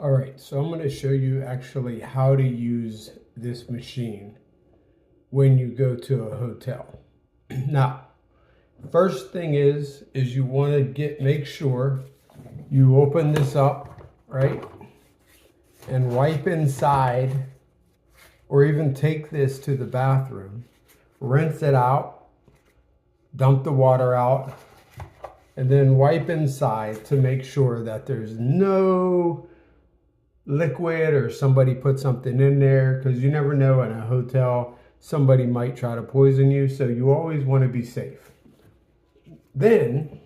All right, so I'm going to show you actually how to use this machine when you go to a hotel. Now, first thing is you want to make sure you open this up, right? And wipe inside, or even take this to the bathroom, rinse it out, dump the water out, and then wipe inside to make sure that there's no liquid or somebody put something in there, because you never know in a hotel somebody might try to poison you, so you always want to be safe. Then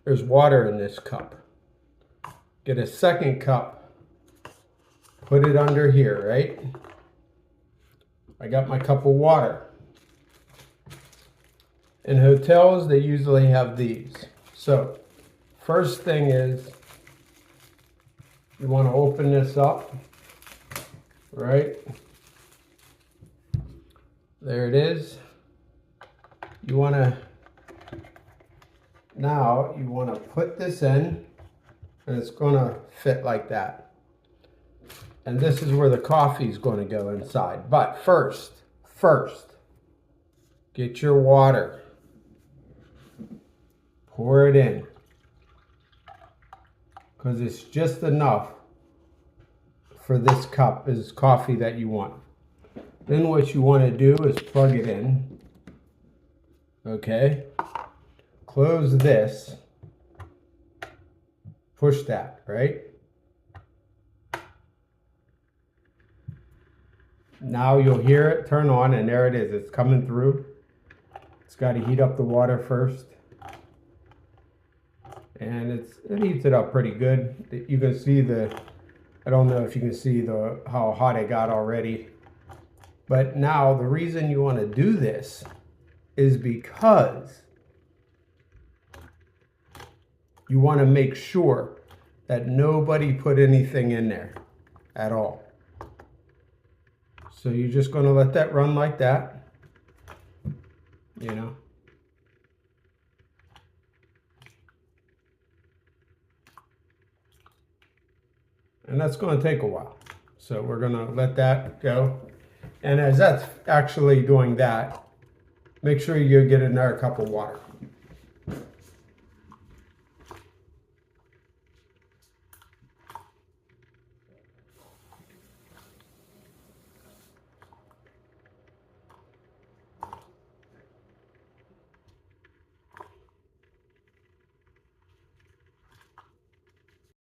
there's water in this cup. Get a second cup, put it under here, right? I got my cup of water. In hotels they usually have these. So first thing is you want to open this up, right? There it is. You want to put this in, and it's going to fit like that. And this is where the coffee is going to go inside. But first, get your water. Pour it in, because it's just enough for this cup is coffee that you want. Then what you want to do is plug it in. Okay. Close this. Push that, right? Now you'll hear it turn on, and there it is. It's coming through. It's got to heat up the water first. And it heats it up pretty good. You can see I don't know if you can see how hot it got already. But now the reason you want to do this is because you want to make sure that nobody put anything in there at all. So you're just going to let that run like that, you know. And that's going to take a while. So we're going to let that go. And as that's actually doing that, make sure you get another cup of water.